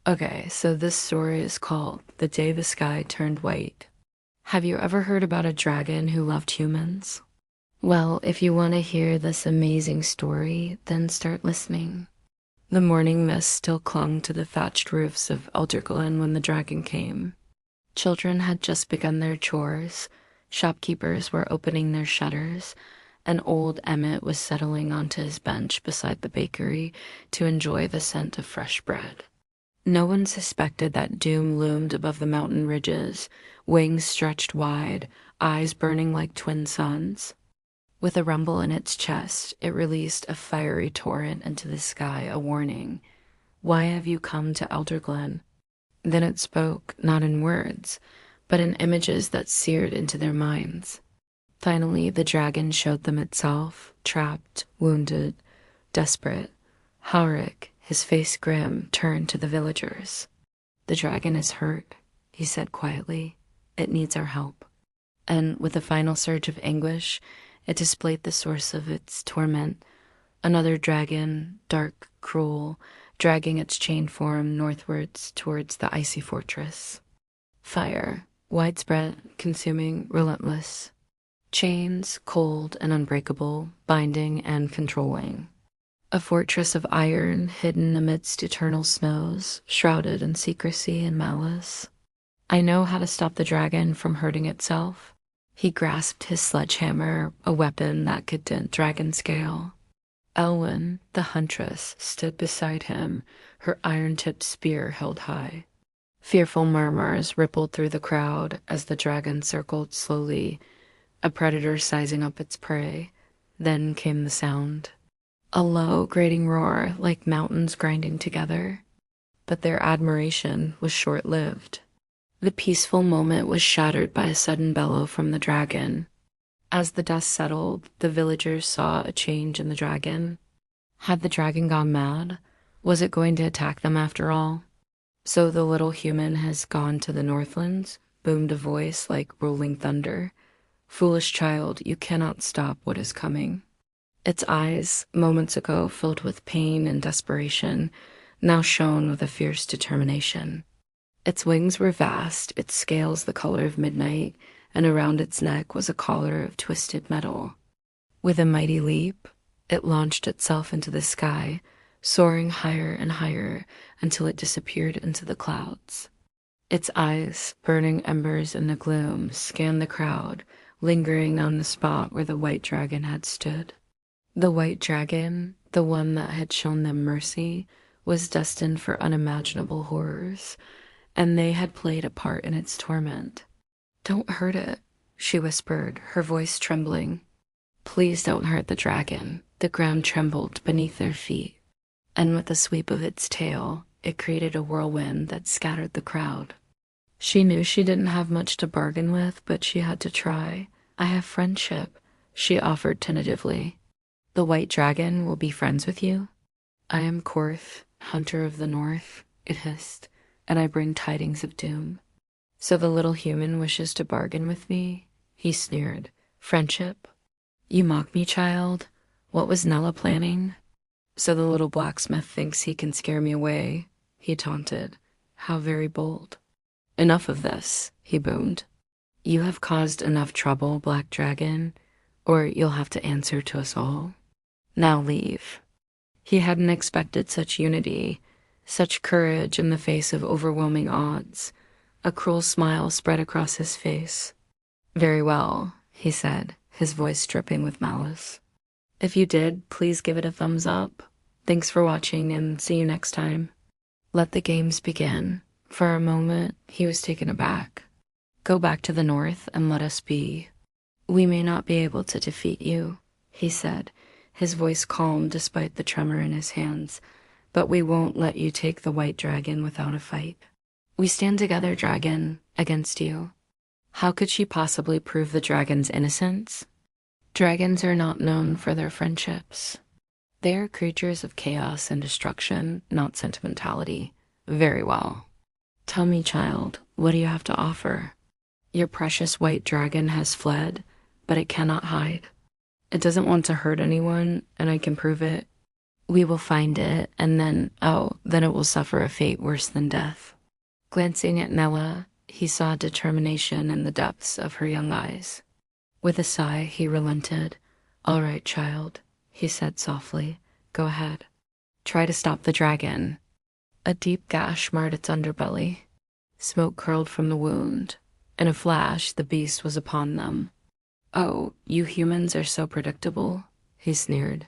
Okay, so this story is called The Day the Sky Turned White. Have you ever heard about a dragon who loved humans? Well, if you want to hear this amazing story, then start listening. The morning mist still clung to the thatched roofs of Elderglen when the dragon came. Children had just begun their chores, shopkeepers were opening their shutters, and old Emmett was settling onto his bench beside the bakery to enjoy the scent of fresh bread. No one suspected that doom loomed above the mountain ridges, wings stretched wide, eyes burning like twin suns. With a rumble in its chest, it released a fiery torrent into the sky, a warning. Why have you come to Elderglen? Then it spoke, not in words, but in images that seared into their minds. Finally, the dragon showed them itself, trapped, wounded, desperate. Haurik, his face grim, turned to the villagers. The dragon is hurt, he said quietly. It needs our help. And with a final surge of anguish, it displayed the source of its torment. Another dragon, dark, cruel, dragging its chained form northwards towards the icy fortress. Fire, widespread, consuming, relentless. Chains, cold and unbreakable, binding and controlling. A fortress of iron hidden amidst eternal snows, shrouded in secrecy and malice. I know how to stop the dragon from hurting itself. He grasped his sledgehammer, a weapon that could dent dragon scale. Elwyn, the huntress, stood beside him, her iron-tipped spear held high. Fearful murmurs rippled through the crowd as the dragon circled slowly, a predator sizing up its prey. Then came the sound. A low, grating roar like mountains grinding together. But their admiration was short-lived. The peaceful moment was shattered by a sudden bellow from the dragon. As the dust settled, the villagers saw a change in the dragon. Had the dragon gone mad? Was it going to attack them after all? So the little human has gone to the Northlands, boomed a voice like rolling thunder. Foolish child, you cannot stop what is coming. Its eyes, moments ago filled with pain and desperation, now shone with a fierce determination. Its wings were vast, its scales the color of midnight, and around its neck was a collar of twisted metal. With a mighty leap, it launched itself into the sky, soaring higher and higher until it disappeared into the clouds. Its eyes, burning embers in the gloom, scanned the crowd, lingering on the spot where the white dragon had stood. The white dragon, the one that had shown them mercy, was destined for unimaginable horrors, and they had played a part in its torment. "Don't hurt it," she whispered, her voice trembling. "Please don't hurt the dragon." The ground trembled beneath their feet, and with the sweep of its tail, it created a whirlwind that scattered the crowd. She knew she didn't have much to bargain with, but she had to try. "I have friendship," she offered tentatively. "The white dragon will be friends with you?" "I am Korth, hunter of the north," it hissed, "and I bring tidings of doom." "So the little human wishes to bargain with me?" He sneered. "Friendship? You mock me, child? What was Nella planning?" "So the little blacksmith thinks he can scare me away," he taunted. "How very bold." "Enough of this," he boomed. "You have caused enough trouble, Black Dragon, or you'll have to answer to us all. Now leave." He hadn't expected such unity, such courage in the face of overwhelming odds. A cruel smile spread across his face. "Very well," he said, his voice dripping with malice. "If you did, please give it a thumbs up. Thanks for watching, and see you next time." Let the games begin. For a moment, he was taken aback. "Go back to the north and let us be. We may not be able to defeat you," he said, his voice calm despite the tremor in his hands, "but we won't let you take the white dragon without a fight. We stand together, dragon, against you." How could she possibly prove the dragon's innocence? Dragons are not known for their friendships. They are creatures of chaos and destruction, not sentimentality. Very well. "Tell me, child, what do you have to offer?" "Your precious white dragon has fled, but it cannot hide. It doesn't want to hurt anyone, and I can prove it. We will find it, and then it will suffer a fate worse than death. Glancing at Nella, he saw determination in the depths of her young eyes. With a sigh, he relented. All right, child, he said softly. Go ahead. Try to stop the dragon. A deep gash marred its underbelly. Smoke curled from the wound. In a flash, the beast was upon them. Oh, you humans are so predictable, he sneered.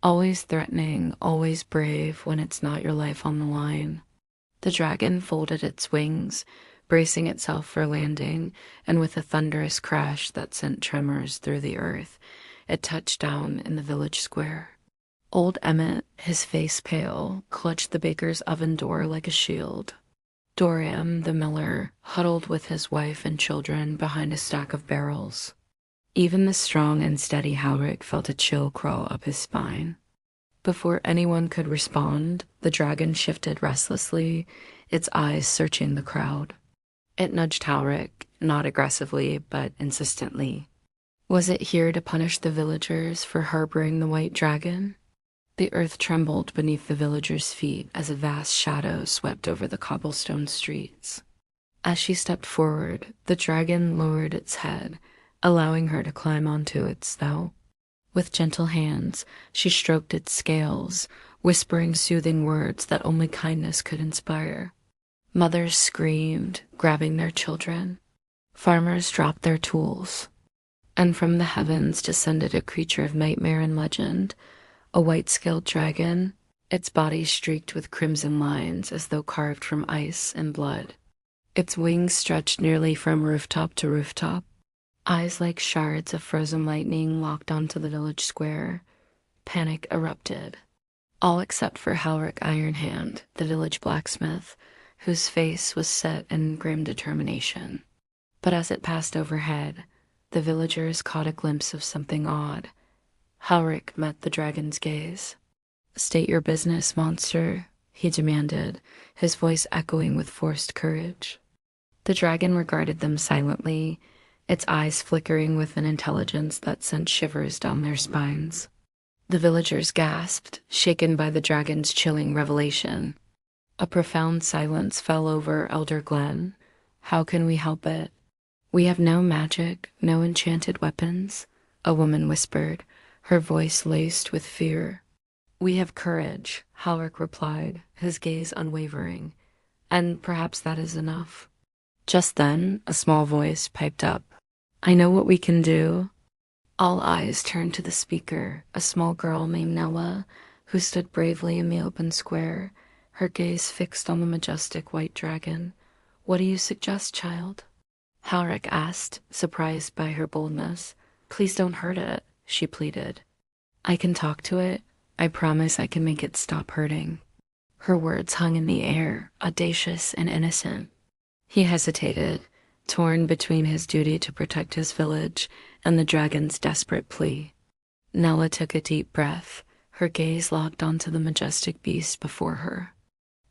Always threatening, always brave when it's not your life on the line. The dragon folded its wings, bracing itself for landing, and with a thunderous crash that sent tremors through the earth, it touched down in the village square. Old Emmett, his face pale, clutched the baker's oven door like a shield. Dorian, the miller, huddled with his wife and children behind a stack of barrels. Even the strong and steady Howrick felt a chill crawl up his spine. Before anyone could respond, the dragon shifted restlessly, its eyes searching the crowd. It nudged Howrick, not aggressively, but insistently. Was it here to punish the villagers for harboring the white dragon? The earth trembled beneath the villagers' feet as a vast shadow swept over the cobblestone streets. As she stepped forward, the dragon lowered its head, allowing her to climb onto its snout. With gentle hands, she stroked its scales, whispering soothing words that only kindness could inspire. Mothers screamed, grabbing their children. Farmers dropped their tools. And from the heavens descended a creature of nightmare and legend, a white-scaled dragon, its body streaked with crimson lines as though carved from ice and blood. Its wings stretched nearly from rooftop to rooftop. Eyes like shards of frozen lightning locked onto the village square. Panic erupted. All except for Halric Ironhand, the village blacksmith, whose face was set in grim determination. But as it passed overhead, the villagers caught a glimpse of something odd. Halric met the dragon's gaze. "State your business, monster," he demanded, his voice echoing with forced courage. The dragon regarded them silently, its eyes flickering with an intelligence that sent shivers down their spines. The villagers gasped, shaken by the dragon's chilling revelation. A profound silence fell over Elder Glen. "How can we help it?" "We have no magic, no enchanted weapons," a woman whispered, her voice laced with fear. "We have courage," Halric replied, his gaze unwavering. "And perhaps that is enough." Just then, a small voice piped up. "I know what we can do." All eyes turned to the speaker, a small girl named Nella, who stood bravely in the open square, her gaze fixed on the majestic white dragon. "What do you suggest, child?" Halric asked, surprised by her boldness. "Please don't hurt it," she pleaded. "I can talk to it. I promise I can make it stop hurting." Her words hung in the air, audacious and innocent. He hesitated, torn between his duty to protect his village and the dragon's desperate plea. Nella took a deep breath, her gaze locked onto the majestic beast before her.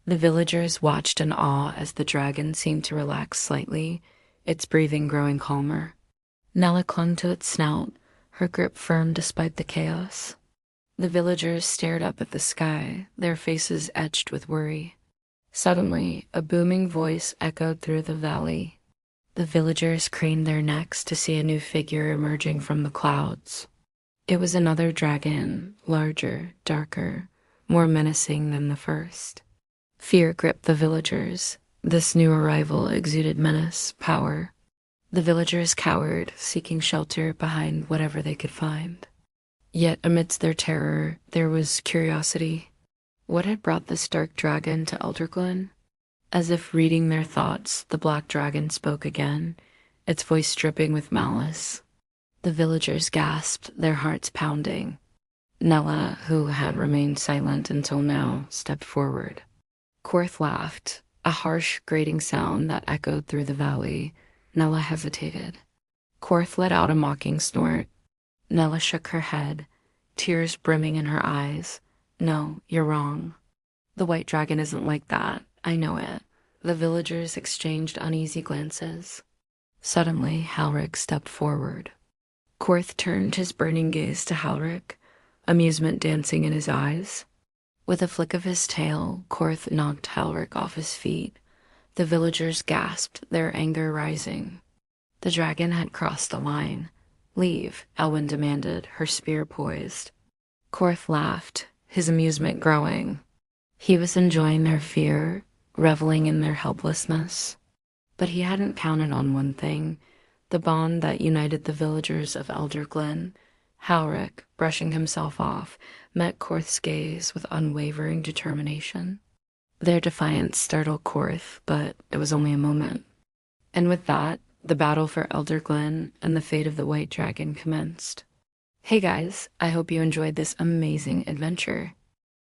The villagers watched in awe as the dragon seemed to relax slightly, its breathing growing calmer. Nella clung to its snout, her grip firm despite the chaos. The villagers stared up at the sky, their faces etched with worry. Suddenly, a booming voice echoed through the valley. The villagers craned their necks to see a new figure emerging from the clouds. It was another dragon, larger, darker, more menacing than the first. Fear gripped the villagers. This new arrival exuded menace, power. The villagers cowered, seeking shelter behind whatever they could find. Yet amidst their terror, there was curiosity. What had brought this dark dragon to Elderglen? As if reading their thoughts, the black dragon spoke again, its voice dripping with malice. The villagers gasped, their hearts pounding. Nella, who had remained silent until now, stepped forward. Korth laughed, a harsh, grating sound that echoed through the valley. Nella hesitated. Korth let out a mocking snort. Nella shook her head, tears brimming in her eyes. "No, you're wrong. The white dragon isn't like that. I know it." The villagers exchanged uneasy glances. Suddenly, Halric stepped forward. Korth turned his burning gaze to Halric, amusement dancing in his eyes. With a flick of his tail, Korth knocked Halric off his feet. The villagers gasped, their anger rising. The dragon had crossed the line. Leave, Elwyn demanded, her spear poised. Korth laughed, his amusement growing. He was enjoying their fear, reveling in their helplessness. But he hadn't counted on one thing, the bond that united the villagers of Elder Glen. Halric, brushing himself off, met Korth's gaze with unwavering determination. Their defiance startled Korth, but it was only a moment. And with that, the battle for Elder Glen and the fate of the White Dragon commenced. Hey guys, I hope you enjoyed this amazing adventure.